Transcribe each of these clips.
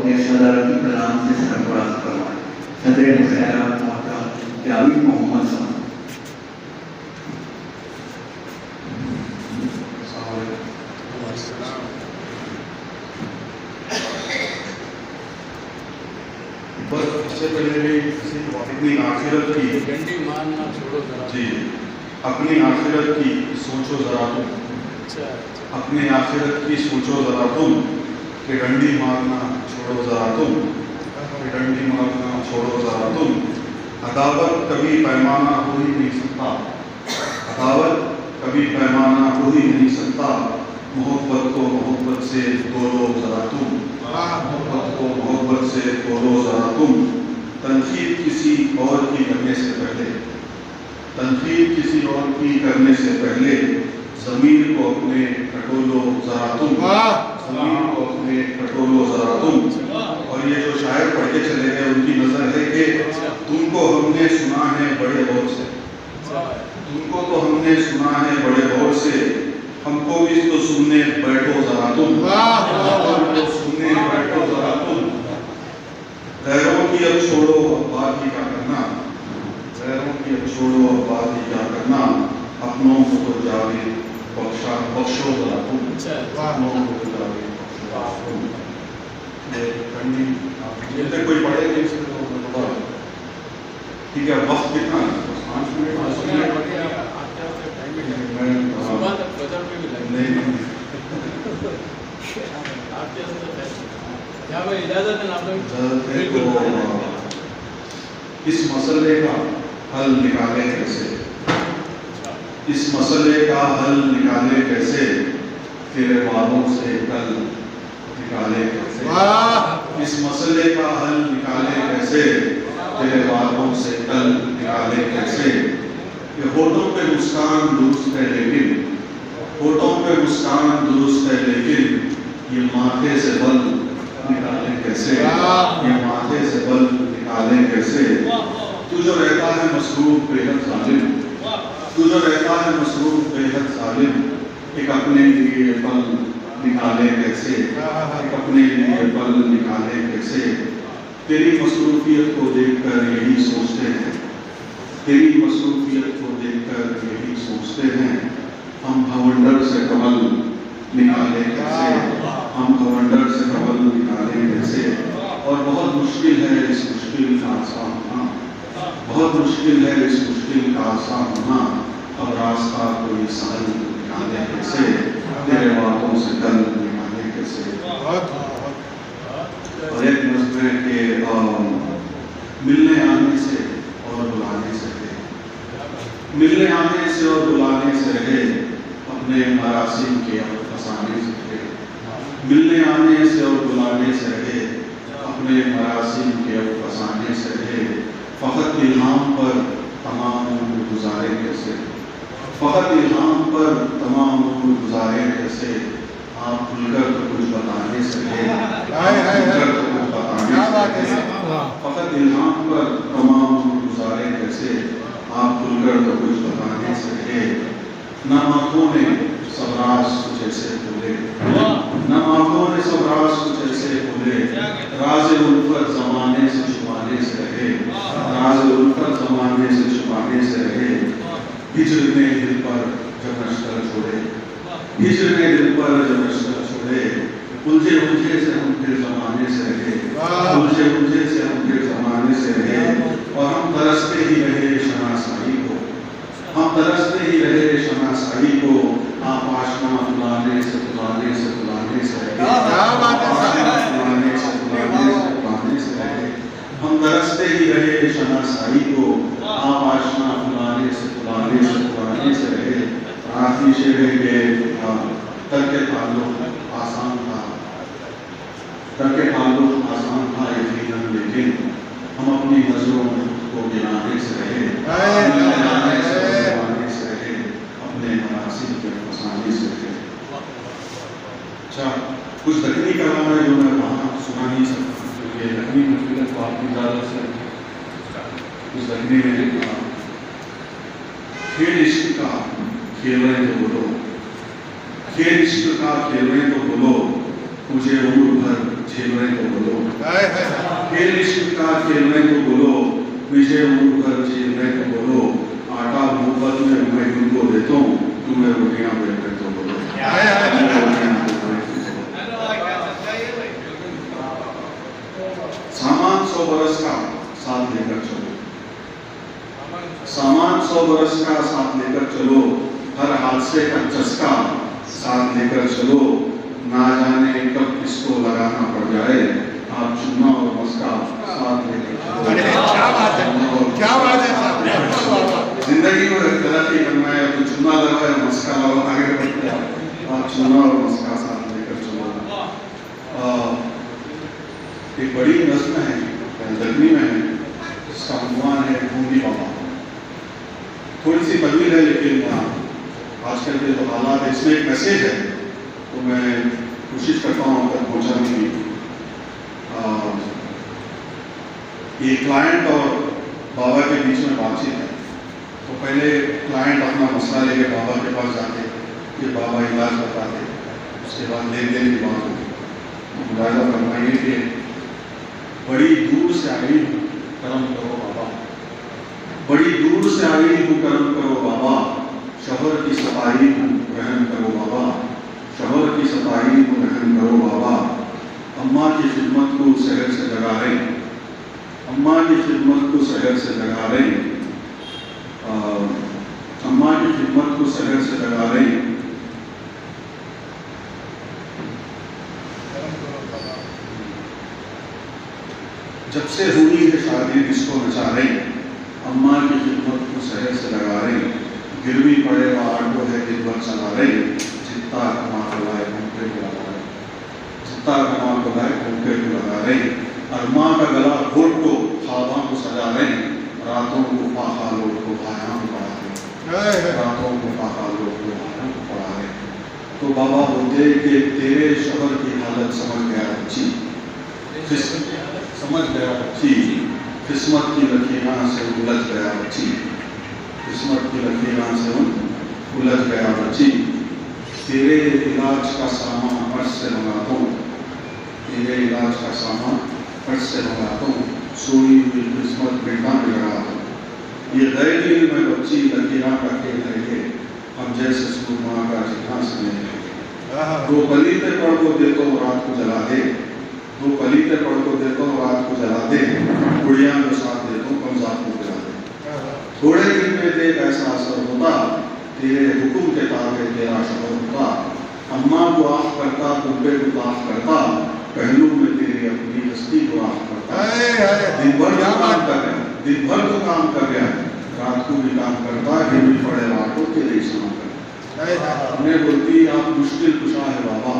اپنے صدارتی کلام سے سرفراز کروائیں. صدر خیرات محترم جاوید محمد صاحب. اس سے پہلے بھی اپنی آخرت کی جی اپنی آخرت کی سوچو ذرا تم، اپنی آخرت کی سوچو ذرا تم کہ ڈنڈی مارنا چھوڑو ذرا تم، کہ ڈنڈی مارنا چھوڑو ذرا تم. عداوت کبھی پیمانہ ہو ہی نہیں سکتا، عداوت کبھی پیمانہ ہو ہی نہیں سکتا. محبت کو محبت سے توڑو ذرا تم، محبت کو محبت سے توڑو ذرا تم. تنقید کسی اور کی کرنے سے پہلے، تنقید کسی اور کی کرنے سے پہلے ضمیر کو اپنے ٹٹولو ذرا تم، ضمیر کو اپنے ٹٹولو ذرا تم. اور یہ جو شاعر پڑھ کے چلے گئے ان کی نظر ہے کہ تم کو ہم نے سنا ہے بڑے غور سے، تم کو تو ہم نے سنا ہے بڑے غور سے، ہم کو بھی تو سننے بیٹھو ذرا تم، ہم کو سننے بیٹھو ذرا تم. غیروں کی اب چھوڑو اب بات ہی کیا کرنا، غیروں کی اب چھوڑو اب بات ہی کیا کرنا. اپنوں کو تو جاوید بخشو ذرا تم، اپنوں کو تو جاوید بخشو تم. یہ کوئی پڑھے گا اس کو ٹھیک ہے. وقت کتنا ہے؟ 5 منٹ. اس مسئلے کا حل نکالے کیسے، اس مسئلے کا حل نکالے کیسے، تیرے والوں سے کل نکالے کیسے، اس مسئلے کا حل نکالے کیسے، تیرے والوں سے کل نکالے کیسے. یہ ہونٹوں پہ مسکان درست ہے لیکن، ہونٹوں پہ مسکان درست ہے لیکن یہ ماتھے سے بل نکالے کیسے، یہ ماتھے سے بل نکالے کیسے. تو جو رہتا ہے مصروف بے حد ظالم، تو جو رہتا ہے مصروف بے حد ظالم، ایک اپنے لیے پل نکالے کیسے، ایک اپنے لیے پل نکالے کیسے. تیری مصروفیت کو دیکھ کر یہی سوچتے ہیں، تیری مصروفیت کو دیکھ کر یہی سوچتے ہیں، ہم بھونڈر سے کمل نکالے کیسے، ہم بھونڈر سے کمل نکالے کیسے. اور بہت مشکل ہے اس مشکل کا آسان ہونا، بہت مشکل ہے اس مشکل کا آسان ہونا. اب راستہ کوئی سہل نکالے کیسے، تیرے باتوں سے کل نکالے کیسے. اور ایک نظم ہے کہ ملنے آنے سے اور بلانے سے رہے، ملنے آنے سے اور بلانے سے رہے، اپنے مراسم کے افسانے سے رہے. ملنے آنے سے اور بلانے سے رہے، اپنے مراسم کے افسانے سے رہے. فقط الہام پر تمام عمر گزارے کیسے، فقط الہام پر تمام عمر گزارے کیسے. آپ کھل کر تو کچھ بتانے سے رہے، کھل کر تو کچھ بتانے سے رہے. فقط الہام پر تمام عمر گزارے کیسے، آپ کھل کر تو کچھ بتانے سے رہے. نہ آنکھوں نے سب راز کچھ ایسے کھولے، نہ آنکھوں نے سب راز کچھ ایسے کھولے. راز الفت زمانے سے چھپانے سے رہے، راز الفت زمانے سے چھپانے سے رہے. ہجر نے دل پر جب نشتر چھوڑے، ہجر نے دل پر جب نشتر چھوڑے. الجھے الجھے سے ہم پھر زمانے سے رہے، الجھے الجھے سے ہم پھر زمانے سے رہے. اور ہم ترستے ہی رہے شناسائی کو، ہم ترستے ہی رہے شناسائی کو. آپ آشنا بلانے سے بلانے سے بلانے سے رہے، بلانے سے بلانے سے بلانے سے رہے. ہم ترستے ہی رہے شناسائی کو، آپ آشنا بلانے سے بلانے سے بلانے سے رہے. آخری شعر ہے کہ ترک تعلق آسان تھا، ترک تعلق آسان تھا یقیناً، لیکن ہم اپنی نظروں کو گرانے سے رہے، گرانے سے بلانے سے رہے، اپنے مناسب کے فسانے سے رہے. اچھا کچھ دکنی کلام ہے جو میں وہاں سنا نہیں سکتا کیونکہ دکنی محفلت کو آپ کی اجازت سے کچھ دکنی میں لکھا. کھیل عشق کا کھیل رہے تو بولو، کھیل عشق کا کھیل رہے تو بولو، مجھے عمر بھر झेल रहे तो बोलो, खेल इश्क का खेल रहे तो बोलो, विजय उड़कर झेल रहे तो बोलो, आटा मोहब्बत में मैं तुमको देता हूँ, तुम्हें रोटियां बेच रहे तो बोलो। सामान 100 बरस का साथ लेकर चलो, सामान 100 बरस का साथ लेकर चलो, हर हादसे का चस्का साथ लेकर चलो, ना जाने कब किसको लगाना पड़ जाए, आप चुना और मस्का साथ लेकर चलो। क्या बात है, क्या बात है साहब। जिंदगी में तरक्की करना है तो चुना लगाओ या मस्का लगाओ, आगे बढ़ते हैं, आप चुना और मस्का साथ लेकर चलो। एक बड़ी नज़्म है, दखनी में है, जिसका अनुमान है ढूंढी बाबा। थोड़ी सी तवील है लेकिन आजकल के जो हालात है इसमें एक मैसेज है, तो मैं कोशिश करता हूँ तक पहुँचाने की। ये क्लाइंट और बाबा के बीच में बातचीत है, तो पहले क्लाइंट अपना मसला लेकर बाबा के पास जाते, फिर बाबा इलाज बताते, उसके बाद लेन देन की बात होती। मुलाजा फरमाइए कि बड़ी दूर से आई हूँ करम करो बाबा, बड़ी दूर से आई हूँ करम करो बाबा, शहर की सफाई हूँ रहम करो बाबा, शहर की सफाई हूँ रहम करो बाबा। अम्मा की खिदमत को शहर से जगा रहे, अम्मा की खिदमत को शहर से जगा रहे, अम्मा की खिदमत को शहर से जगा रहे। जब से हुई है शादी इसको नचा रहे, अम्मा की खिदमत को शहर से लगा रहे, गिरवी पड़ेगा आटो है दिन भर चला रहे, जितना कमा को लाए घूमते को लगा रहे, जितना कमा को लाए घूमते को लगा रहे। अम्मा का गला घोट को ख्वाबों को सजा रहे, रातों को फाखा लोट को भाया पढ़ा रहे, रातों को फाखा लोट को भाया पढ़ा रहे। तो बाबा बोलते कि तेरे शहर की हालत समझ गया बच्ची, समझ गया बच्ची, किस्मत की लकीरों से उलझ गया बच्ची, किस्मत की लकीरों से उलझ गया बच्ची। तेरे इलाज का सामान फर्श से मंगाता हूँ, तेरे इलाज का सामान फर्श से मंगाता हूँ, सोई हुई किस्मत बेटा में लगा दो। ये गैर में बच्ची लकीरों का खेल है ये, हम जैसे सुरमा का जितना से नहीं। दो कलीते पढ़ को देता हूँ रात को जला दे, दो कलीते पढ़ को देता हूँ रात को जला दे, गुड़िया में साथ देता हूँ कम साथ को जला दे। थोड़े दिन में देख ऐसा असर होता, तेरे हुक्म के ताबे तेरा शहर होता, अम्मा को आफ करता, कुब्बे को ताफ करता, पहलू में तेरी अपनी हस्ती को आफ करता। दिन भर क्या काम कर गया, दिन भर तो काम कर गया, रात को भी काम करता, गिर भी पड़े रातों तेरे इस्लाम कर। हमने बोलती आप मुश्किल कुशा है बाबा,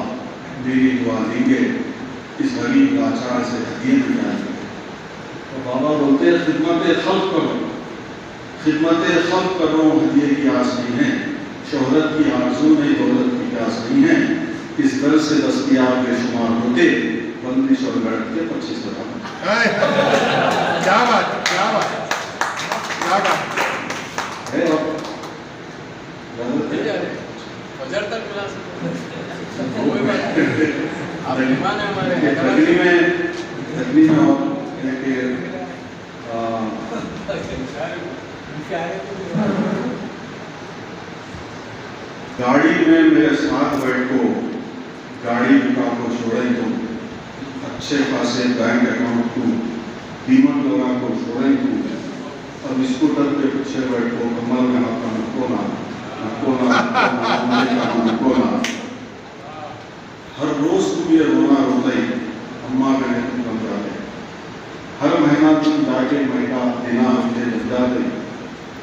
मेरी दुआ देंगे, इस गरीब लाचार से हदिये मिल जाएंगे। तो बाबा बोलते हैं खिदमत खल्क करो, खिदमत खल्क करो, हदिये की आस नहीं है, शोहरत की आरज़ू नहीं, दौलत की प्यास नहीं है, इस दर से दस्तयाब बेशुमार होते, बंदिश और लड़क के 25 क्या बात, क्या बात, क्या बात है। गाड़ी में मेरे साथ बैठो, गाड़ी बिका को छोड़े तुम, अच्छे खासे बैंक अकाउंट को बीमा लगा को छोड़े तुम, अब स्कूटर के पीछे बैठो, कमर में हाथ नको ना, नको ना, नको ना। हर रोज तुम ये रोना रोता ही, अम्मा मैंने तुम बन जाते, हर महीना तुम जाके महीना देना हफ्ते जब जाते,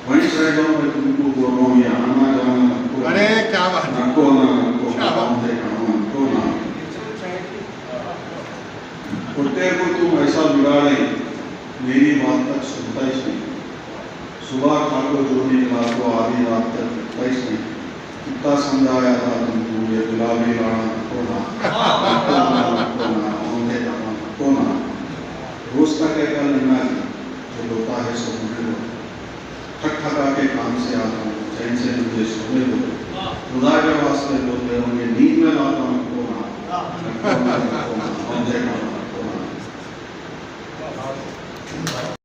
वहीं रह जाओ मैं तुमको बोल रहा हूँ, ये आना जाना नको, अरे क्या बात, नको ना, नको नको ना। कुत्ते को तुम ऐसा बिगाड़े, मेरी बात तक सुनता ही नहीं, सुबह खा को जो निकला तो आधी रात तक दिखता ही नहीं, कितना समझाया था तुमको, ये गुलाबी लाना नको ना, नको ना। रोज का कहता लेना जो होता है सो होने दो, थक थका के काम से आता हूँ, चैन से मुझे सोने दो, खुदा के वास्ते बोलते होंगे नींद में लाता हूँ नको ना, वंदे मातरम।